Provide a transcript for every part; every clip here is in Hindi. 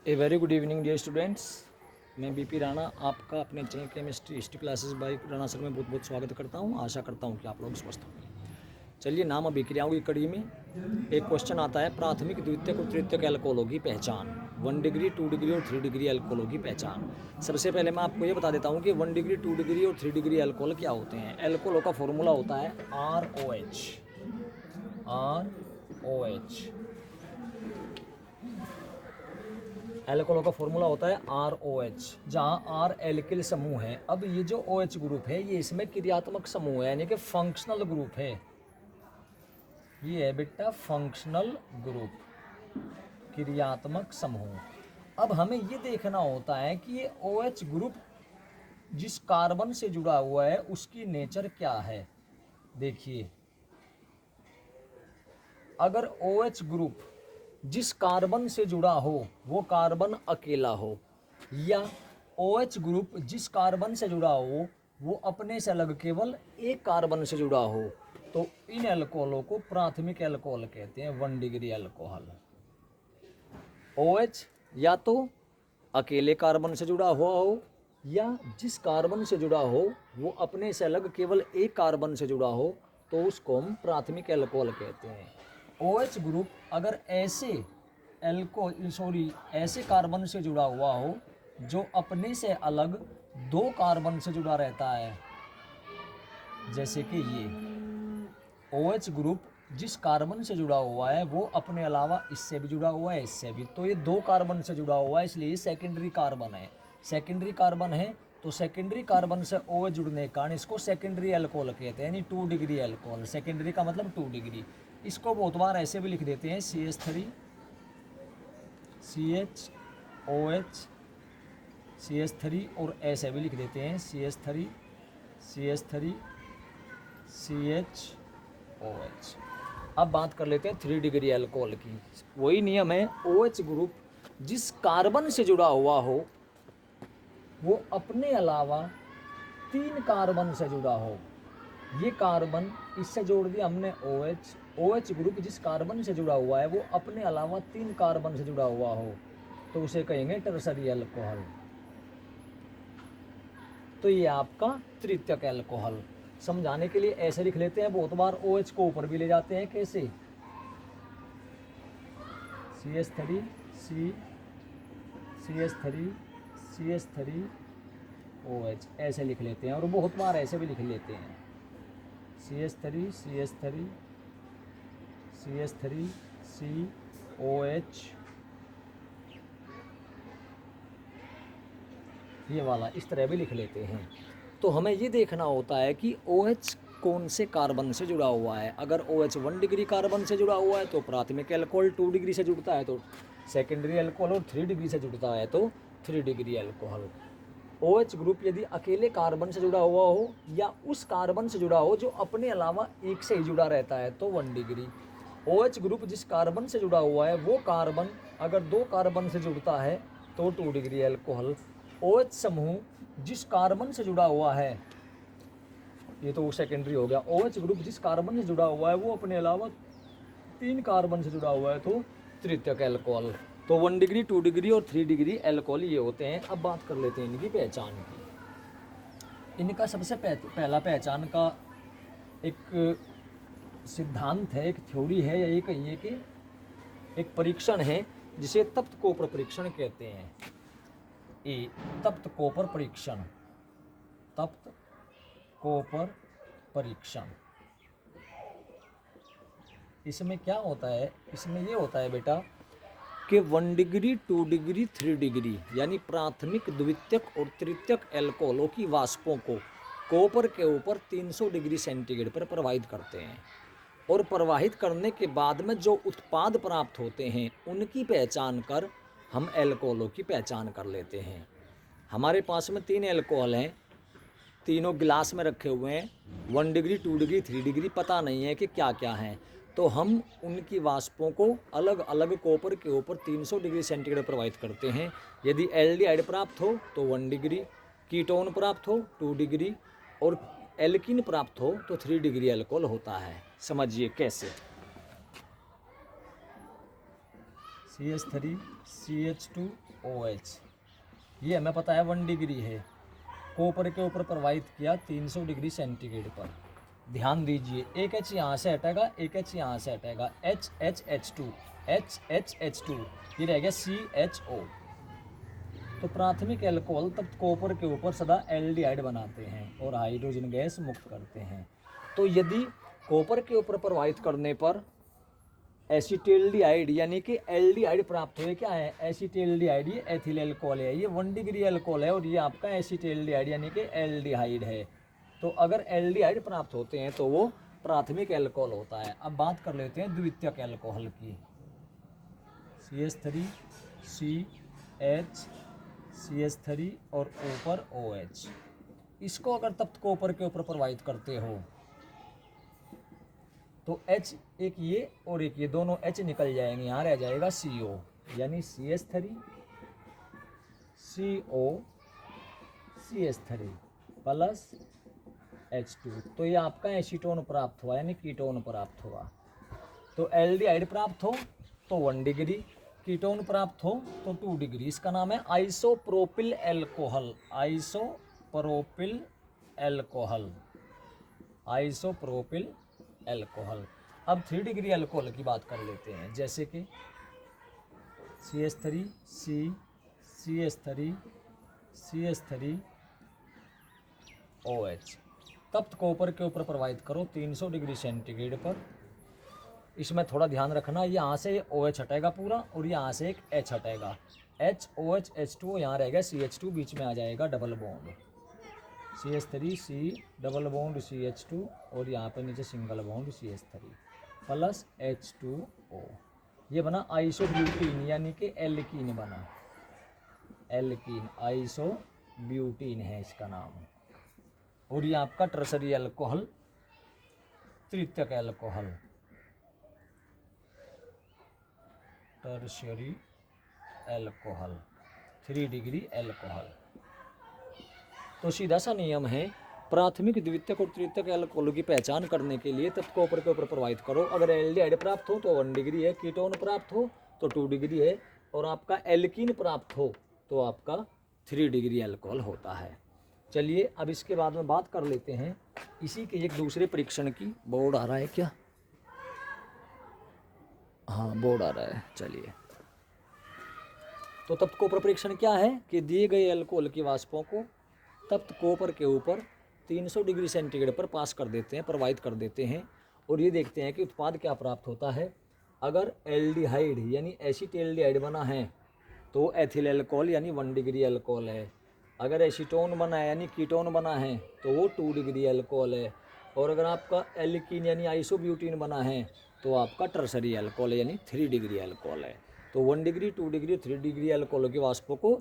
ए very good evening dear students. मैं बीपी राणा आपका अपने channel chemistry history classes by Rana sir में बहुत बहुत स्वागत करता हूं। आशा करता हूं कि आप लोग स्वस्थ होंगे। चलिए, नाम अभिक्रियाओं की कड़ी में एक क्वेश्चन आता है, प्राथमिक द्वितीयक और तृतीयक एल्कोहलों की पहचान। 1 डिग्री 2 डिग्री और 3 डिग्री एल्कोहलों की पहचान। सबसे पहले मैं आपको ये बता देता हूँ कि 1 डिग्री 2 डिग्री और 3 डिग्री एल्कोहल क्या होते हैं। एल्कोहलों का फॉर्मूला होता है ROH। एल्कोहल का फॉर्मूला होता है ROH, जहाँ R एल्किल समूह है। अब ये जो OH ग्रुप है ये इसमें क्रियात्मक समूह है, यानी कि फंक्शनल ग्रुप है। ये है बेटा फंक्शनल ग्रुप, क्रियात्मक समूह। अब हमें ये देखना होता है कि ये OH ग्रुप जिस कार्बन से जुड़ा हुआ है उसकी नेचर क्या है। देखिए, अगर OH ग्रुप जिस कार्बन से जुड़ा हो वो कार्बन अकेला हो, या OH ग्रुप जिस कार्बन से जुड़ा हो वो अपने से अलग केवल एक कार्बन से जुड़ा हो, तो इन एल्कोहलों को प्राथमिक एल्कोहल कहते हैं। 1 डिग्री एल्कोहल। OH या तो अकेले कार्बन से जुड़ा हुआ हो, या जिस कार्बन से जुड़ा हो वो अपने से अलग केवल एक कार्बन से जुड़ा हो, तो उसको हम प्राथमिक एल्कोहल कहते हैं। OH ग्रुप अगर ऐसे ऐसे कार्बन से जुड़ा हुआ हो जो अपने से अलग 2 कार्बन से जुड़ा रहता है, जैसे कि ये OH ग्रुप जिस कार्बन से जुड़ा हुआ है वो अपने अलावा इससे भी जुड़ा हुआ है, इससे भी, तो ये 2 कार्बन से जुड़ा हुआ है, इसलिए सेकेंडरी कार्बन है। सेकेंडरी कार्बन है तो सेकेंडरी कार्बन से OH जुड़ने के कारण इसको सेकेंडरी एल्कोहल कहते हैं, यानी 2 डिग्री एल्कोहल। सेकेंडरी का मतलब 2 डिग्री। इसको बहुत बार ऐसे भी लिख देते हैं CH3 CHOH CH3, और ऐसे भी लिख देते हैं CH3 CH अब बात कर लेते हैं 3 डिग्री एल्कोहल की। वही नियम है, OH ग्रुप जिस कार्बन से जुड़ा हुआ हो वो अपने अलावा 3 कार्बन से जुड़ा हो। ये कार्बन इससे जोड़ दिया हमने OH ग्रुप जिस कार्बन से जुड़ा हुआ है वो अपने अलावा 3 कार्बन से जुड़ा हुआ हो, तो उसे कहेंगे टर्सरी एल्कोहल। तो ये आपका तृतीयक एल्कोहल। समझाने के लिए ऐसे लिख लेते हैं, बहुत बार OH को ऊपर भी ले जाते हैं। कैसे? CH3 OH ऐसे लिख लेते हैं, और बहुत बार ऐसे भी लिख लेते हैं CH3 COH, ये वाला इस तरह भी लिख लेते हैं। तो हमें ये देखना होता है कि OH कौन से कार्बन से जुड़ा हुआ है। अगर OH 1 डिग्री कार्बन से जुड़ा हुआ है तो प्राथमिक एल्कोहल, 2 डिग्री से जुड़ता है तो सेकेंडरी एल्कोहल, और 3 डिग्री से जुड़ता है तो 3 डिग्री एल्कोहल। OH ग्रुप यदि अकेले कार्बन से जुड़ा हुआ हो या उस कार्बन से जुड़ा हो जो अपने अलावा एक से ही जुड़ा रहता है तो 1 डिग्री। OH ग्रुप जिस कार्बन से जुड़ा हुआ है वो कार्बन अगर 2 कार्बन से जुड़ता है तो 2 डिग्री एल्कोहल। OH समूह जिस कार्बन से जुड़ा हुआ है, ये तो सेकेंडरी हो गया। OH ग्रुप जिस कार्बन से जुड़ा हुआ है वो अपने अलावा 3 कार्बन से जुड़ा हुआ है तो तृतीयक एल्कोहल। तो 1 डिग्री 2 डिग्री और 3 डिग्री एल्कोहल ये होते हैं। अब बात कर लेते हैं इनकी पहचान की। इनका सबसे पहला पहचान का एक सिद्धांत है, एक थ्योरी है, या ये कहिए कि एक परीक्षण है जिसे तप्त कोपर परीक्षण कहते हैं। ये तप्त कोपर परीक्षण, तप्त कोपर परीक्षण। इसमें क्या होता है? इसमें ये होता है बेटा कि 1 डिग्री 2 डिग्री 3 डिग्री यानी प्राथमिक द्वितीयक और तृतीयक एल्कोहलों की वाष्पों को कोपर के ऊपर 300 डिग्री सेंटीग्रेड पर प्रवाहित करते हैं, और प्रवाहित करने के बाद में जो उत्पाद प्राप्त होते हैं उनकी पहचान कर हम एल्कोहलों की पहचान कर लेते हैं। हमारे पास में 3 एल्कोहल हैं, तीनों गिलास में रखे हुए हैं। 1 डिग्री 2 डिग्री 3 डिग्री पता नहीं है कि क्या क्या हैं, तो हम उनकी वाष्पों को अलग अलग कोपर के ऊपर 300 डिग्री सेंटीग्रेड प्रवाहित करते हैं। यदि एल्डिहाइड प्राप्त हो तो 1 डिग्री, कीटोन प्राप्त हो 2 डिग्री, और एल्कीन प्राप्त हो तो 3 डिग्री एल्कोहल होता है। समझिए कैसे। CH3CH2OH, ये हमें पता है 1 डिग्री है। कॉपर के ऊपर प्रवाहित किया 300 डिग्री सेंटीग्रेड पर। ध्यान दीजिए, एक H यहाँ से हटेगा, एक H यहाँ से हटेगा, HHH2, HHH2, ये रह गया CHO। तो प्राथमिक एल्कोहल तब कॉपर के ऊपर सदा एल्डिहाइड बनाते हैं और हाइड्रोजन गैस मुक्त करते हैं। तो यदि कॉपर के ऊपर प्रवाहित करने पर एसिटिल्डिहाइड यानी कि एल्डिहाइड प्राप्त हुए, क्या है एसिटिल्डिहाइड, ये एथिल एल्कोहल है, ये 1 डिग्री एल्कोहल है और ये आपका एसिटिल्डिहाइड यानी कि एल्डिहाइड है। तो अगर एल्डिहाइड प्राप्त होते हैं तो वो प्राथमिक एल्कोहल होता है। अब बात कर लेते हैं द्वितीयक एल्कोहल की। CH3CH, CH3 और ऊपर OH, इसको अगर तप्त कॉपर के ऊपर प्रवाहित करते हो तो H, एक ये और एक ये, दोनों H निकल जाएंगे, यहाँ रह जाएगा CO, यानी CH3CO CH3 प्लस H2। तो ये आपका एसीटोन प्राप्त हुआ यानी कीटोन प्राप्त हुआ। तो एल्डिहाइड प्राप्त हो तो 1 डिग्री, कीटोन प्राप्त हो तो 2 डिग्री। इसका नाम है isopropyl alcohol, isopropyl alcohol, isopropyl alcohol. अब 3 डिग्री एल्कोहल की बात कर लेते हैं, जैसे कि CH3C, CH3, CH3OH। तप्त कॉपर के ऊपर प्रवाहित करो 300 डिग्री सेंटीग्रेड पर। इसमें थोड़ा ध्यान रखना, यहाँ से OH हटेगा पूरा और यहाँ से एक H हटेगा, HOH H2, यहाँ रहेगा CH2, बीच में आ जाएगा double bond CH3C double bond CH2 और यहाँ पे नीचे single bond CH3 plus H2O। ये बना आइसोब्यूटीन यानी कि एल्कीन बना, एल्कीन, आइसोब्यूटीन है इसका नाम। और ये आपका टर्सरी एल्कोहल, तृतीयक alcohol, tertiary alcohol, 3 degree alcohol. तो सीधा सा नियम है, प्राथमिक, द्वितीयक और तृतीयक एल्कोहल की पहचान करने के लिए तब कॉपर के ऊपर प्रवाहित करो। अगर एल्डिहाइड प्राप्त हो तो 1 डिग्री है, कीटोन प्राप्त हो तो 2 डिग्री है और आपका एल्कीन प्राप्त हो तो आपका 3 डिग्री एल्कोहल होता है। चलिए अब इसके बाद में बात कर लेते हैं इसी के एक दूसरे परीक्षण की। बोर्ड आ रहा है क्या? हाँ बोर्ड आ रहा है। चलिए, तो तप्त कॉपर परीक्षण क्या है कि दिए गए एल्कोहल की वाष्पों को तप्त कॉपर के ऊपर 300 डिग्री सेंटीग्रेड पर पास कर देते हैं, प्रवाहित कर देते हैं और ये देखते हैं कि उत्पाद क्या प्राप्त होता है। अगर एल्डिहाइड यानी एसिटिल्डिहाइड बना है तो एथिल एल्कोहल यानी 1 डिग्री एल्कोहल है। अगर एसीटोन बना है यानी कीटोन बना है तो वो 2 डिग्री एल्कोहल है। और अगर आपका एल्कीन यानी आइसोब्यूटीन बना है तो आपका टर्सरी एल्कोहल यानी 3 डिग्री एल्कोहल है। तो 1 डिग्री, 2 डिग्री, 3 डिग्री एल्कोहल के वाष्पों को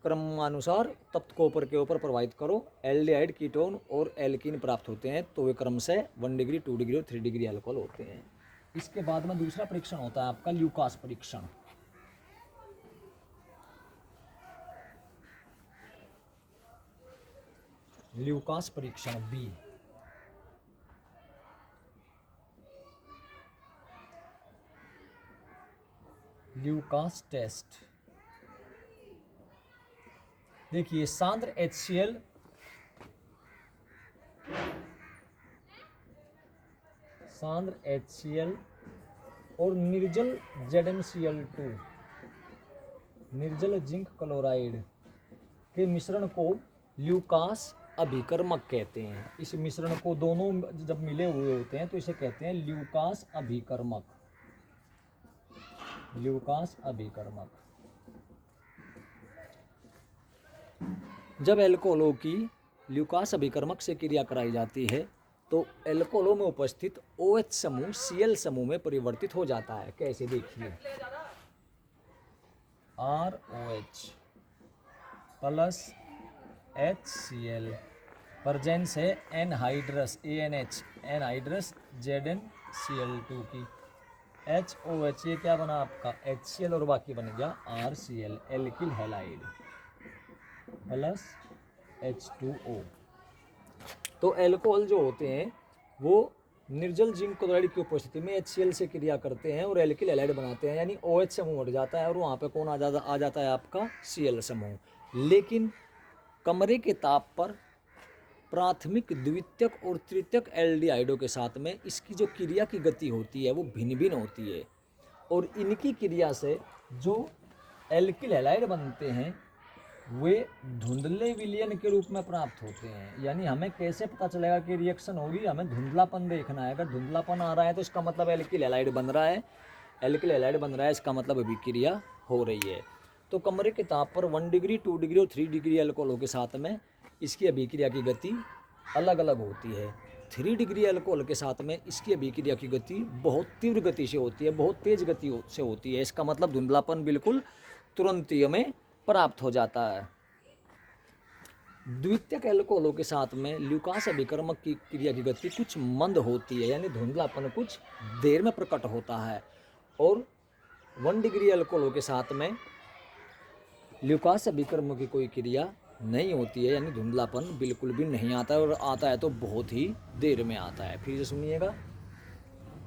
क्रमानुसार तप्त कॉपर के ऊपर प्रवाहित करो। एल्डिहाइड, कीटोन और एल्कीन प्राप्त होते हैं तो वे क्रम से 1 डिग्री, 2 डिग्री और 3 डिग्री एल्कोहल होते हैं। इसके बाद में दूसरा परीक्षण होता है आपका ल्यूकास परीक्षण। ल्यूकास परीक्षण बी। Lucas test. देखिए, सांद्र HCl और निर्जल ZnCl2, निर्जल जिंक क्लोराइड के मिश्रण को ल्यूकास अभिकर्मक कहते हैं। इस मिश्रण को दोनों जब मिले हुए होते हैं तो इसे कहते हैं ल्यूकास अभिकर्मक, ल्यूकास अभिकर्मक। जब एल्कोहलों की ल्यूकास अभिकर्मक से क्रिया कराई जाती है तो एल्कोहलों में उपस्थित OH समूह Cl समूह में परिवर्तित हो जाता है। कैसे? देखिए, ROH प्लस HCl, प्रेजेंस है एनहाइड्रस ANH, एनहाइड्रस ZnCl2 की। HOH ये क्या बना आपका HCl और बाकी बन गया RCl, alkyl halide plus H2O। तो एल्कोहल जो होते हैं वो निर्जल जिंक क्लोराइड की उपस्थिति में HCl से क्रिया करते हैं और एल्किल हैलाइड बनाते हैं, यानी OH समूह हट जाता है और वहाँ पे कौन आ जाता है आपका Cl समूह। लेकिन कमरे के ताप पर प्राथमिक, द्वितीयक और तृतीयक एल्डिहाइडों के साथ में इसकी जो क्रिया की गति होती है वो भिन्न भिन्न होती है, और इनकी क्रिया से जो एल्किल हैलाइड बनते हैं वे धुंधले विलयन के रूप में प्राप्त होते हैं। यानी हमें कैसे पता चलेगा कि रिएक्शन होगी, हमें धुंधलापन देखना है। अगर धुंधलापन आ रहा है तो इसका मतलब एल्किल हैलाइड बन रहा है, एल्किल हैलाइड बन रहा है, इसका मतलब अभिक्रिया हो रही है। तो कमरे के ताप पर 1 डिग्री, 2 डिग्री और 3 डिग्री अल्कोहलों के साथ में इसकी अभिक्रिया की गति अलग अलग होती है। 3 डिग्री अल्कोहल के साथ में इसकी अभिक्रिया की गति बहुत तीव्र गति से होती है, बहुत तेज गति से होती है। इसका मतलब धुंधलापन बिल्कुल तुरंत ही हमें प्राप्त हो जाता है। द्वितीयक एल्कोहलों के साथ में ल्यूकास अभिकर्मक की क्रिया की गति कुछ मंद होती है, यानी धुंधलापन कुछ देर में प्रकट होता है। और 1 डिग्री अल्कोहलों के साथ में ल्यूकास अभिकर्मक की कोई क्रिया नहीं होती है, यानी धुंधलापन बिल्कुल भी नहीं आता है, और आता है तो बहुत ही देर में आता है। फिर से सुनिएगा,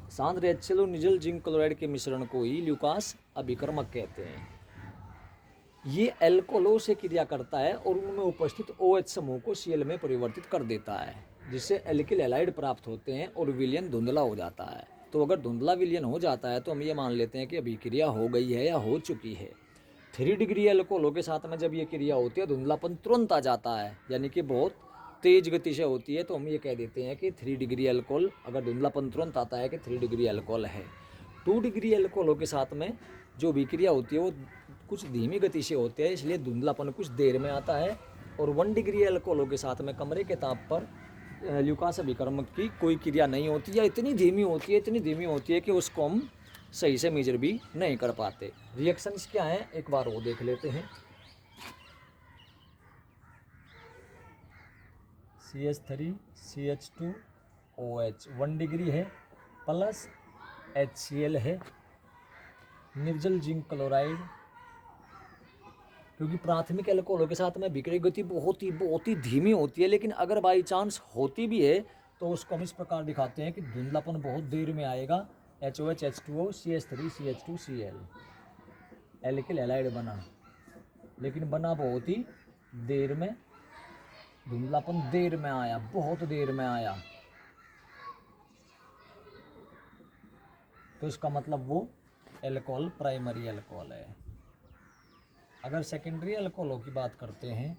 सांद्र HCl और निर्जल जिंक क्लोराइड के मिश्रण को ही ल्यूकास अभिकर्मक कहते हैं। ये एल्कोहलों से क्रिया करता है और उनमें उपस्थित OH समूह को Cl में परिवर्तित कर देता है, जिससे एल्किल हैलाइड प्राप्त होते हैं और विलयन धुंधला हो जाता है। तो अगर धुंधला विलयन हो जाता है तो हम ये मान लेते हैं कि अभिक्रिया हो गई है या हो चुकी है। 3 डिग्री एल्कोहलों के साथ में जब ये क्रिया होती है धुंधलापन तुरंत आ जाता है, यानी कि बहुत तेज गति से होती है, तो हम ये कह देते हैं कि 3 डिग्री अल्कोहल, अगर धुंधलापन तुरंत आता है कि 3 डिग्री अल्कोहल है। 2 डिग्री अल्कोहलों के साथ में जो अभिक्रिया होती है वो कुछ धीमी गति से होती है, इसलिए धुंधलापन कुछ देर में आता है। और 1 डिग्री अल्कोहलों के साथ में कमरे के ताप पर ल्यूकास अभिकर्मक की कोई क्रिया नहीं होती, या इतनी धीमी होती है कि उसको हम सही से मेजर भी नहीं कर पाते। रिएक्शंस क्या हैं एक बार वो देख लेते हैं। CH3 CH2 OH 1 डिग्री है प्लस HCl है, निर्जल जिंक क्लोराइड, क्योंकि प्राथमिक एल्कोहलों के साथ में अभिक्रिया गति बहुत ही धीमी होती है, लेकिन अगर बाई चांस होती भी है तो उसको हम इस प्रकार दिखाते हैं कि धुंधलापन बहुत देर में आएगा। HOH H2O CH3 CH2 Cl alkyl halide बना, लेकिन बना बहुत ही देर में, धुंधलापन देर में आया, बहुत देर में आया, तो इसका मतलब वो एल्कोहल प्राइमरी एल्कोहल है। अगर सेकेंडरी अल्कोहलों की बात करते हैं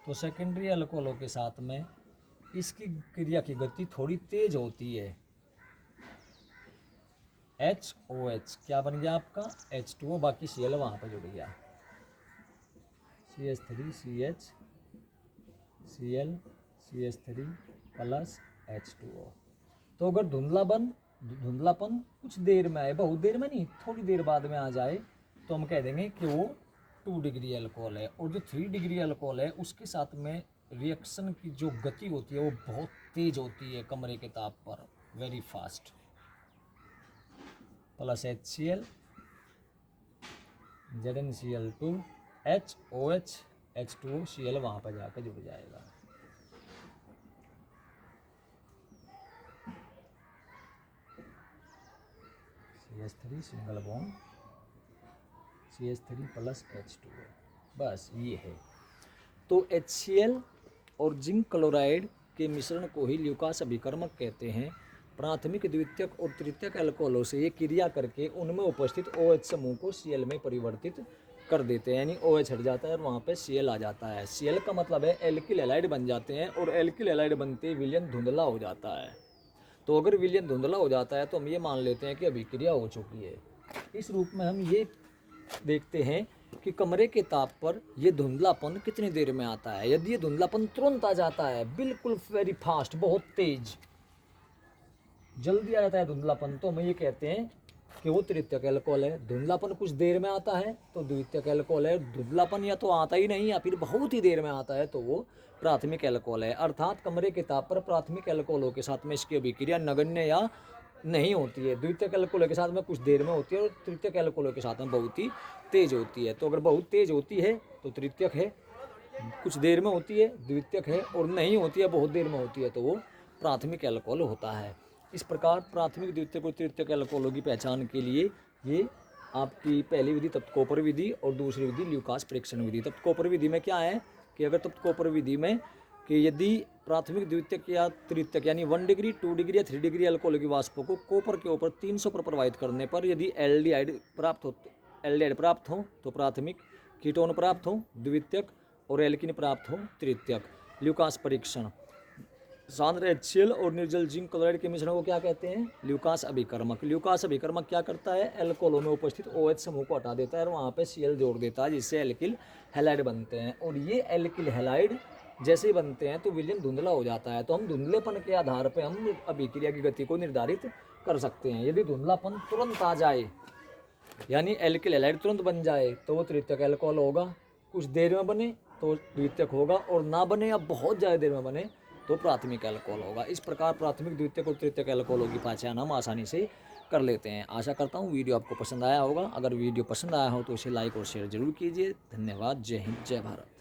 तो सेकेंडरी अल्कोहलों के साथ में इसकी क्रिया की गति थोड़ी तेज होती है। HOH क्या बन गया आपका H2O, बाकी Cl वहाँ पर जुड़ गया, CH3 CH Cl CH3 plus H2O। तो अगर धुंधलापन कुछ देर में आए, बहुत देर में नहीं, थोड़ी देर बाद में आ जाए, तो हम कह देंगे कि वो 2 डिग्री अल्कोहल है। और जो 3 डिग्री अल्कोहल है उसके साथ में रिएक्शन की जो गति होती है वो बहुत तेज होती है कमरे के ताप पर, very fast, plus HCl ZnCl2 HOH H2O Cl वहाँ पर जाकर जुड़ जाएगा। CH3 single bond CH3 plus H2O, बस ये है। तो HCl और जिंक क्लोराइड के मिश्रण को ही ल्यूकास अभिकर्मक कहते हैं। प्राथमिक, द्वितीयक और तृतीयक अल्कोहलों से ये क्रिया करके उनमें उपस्थित OH समूह को Cl में परिवर्तित कर देते हैं, यानी OH हट जाता है और वहाँ पे Cl आ जाता है। Cl का मतलब है एल्किल हैलाइड बन जाते हैं, और एल्किल हैलाइड बनते ही विलयन धुंधला हो जाता है। तो अगर विलयन धुंधला हो जाता है तो हम ये मान लेते हैं कि अभिक्रिया हो चुकी है। इस रूप में हम ये देखते हैं कि कमरे के ताप पर यह धुंधलापन कितनी देर में आता है। यदि ये धुंधलापन तुरंत आ जाता है, बिल्कुल वेरी फास्ट, बहुत तेज, जल्दी आ जाता है धुंधलापन, तो हम ये कहते हैं कि वो तृतीयक एल्कोहल है। धुंधलापन कुछ देर में आता है तो द्वितीयक एल्कोहल है। धुंधलापन या तो आता ही नहीं या फिर बहुत ही देर में आता है तो वो प्राथमिक एल्कोहल है। अर्थात कमरे के ताप पर प्राथमिक एल्कोहलों के साथ में इसकी अभिक्रिया नगण्य या नहीं होती है। द्वितीयक एल्कोहल के साथ में कुछ देर में होती है और तृतीयक एल्कोहल के साथ में बहुत ही तेज होती है। तो अगर बहुत तेज होती है तो तृतीयक है, कुछ देर में होती है द्वितीयक है, और नहीं होती है बहुत देर में होती है तो वो प्राथमिक एल्कोहल होता है। इस प्रकार प्राथमिक, द्वितीयक और तृतीयक एल्कोहलों की पहचान के लिए ये आपकी पहली विधि तप्त-कोपर विधि और दूसरी विधि ल्यूकास परीक्षण विधि। तप्त-कोपर विधि में क्या है कि अगर तप्त-कोपर विधि में कि यदि प्राथमिक, द्वितीयक या तृतीयक यानी 1 डिग्री, 2 डिग्री या 3 डिग्री अल्कोहल के वाष्पों को कोपर के ऊपर 300 पर प्रवाहित करने पर यदि एल्डिहाइड प्राप्त हो तो प्राथमिक, कीटोन प्राप्त हो द्वितीयक और एल्किन प्राप्त हो तृतीयक। ल्यूकास परीक्षण, सांद्र HCl और निर्जल जिंक क्लोराइड के मिश्रण को क्या कहते हैं? ल्यूकास अभिकर्मक। ल्यूकास अभिकर्मक क्या करता है? एल्कोहलों में उपस्थित OH समूह को हटा देता है और वहाँ पे Cl जोड़ देता है, जिससे एल्किल हैलाइड बनते हैं। और ये एल्किल हैलाइड जैसे ही बनते हैं तो विलयन धुंधला हो जाता है। तो हम धुंधलेपन के आधार पर हम अभिक्रिया की गति को निर्धारित कर सकते हैं। यदि धुंधलापन तुरंत आ जाए यानी एल्किल हैलाइड तुरंत बन जाए तो वो तृतीयक एल्कोहल होगा, कुछ देर में बने तो द्वितीयक होगा, और ना बने या बहुत ज़्यादा देर में बने तो प्राथमिक एल्कोहल होगा। इस प्रकार प्राथमिक, द्वितीयक और तृतीयक एल्कोहलों की पहचान हम आसानी से कर लेते हैं। आशा करता हूँ वीडियो आपको पसंद आया होगा। अगर वीडियो पसंद आया हो तो इसे लाइक और शेयर जरूर कीजिए। धन्यवाद। जय हिंद, जय भारत।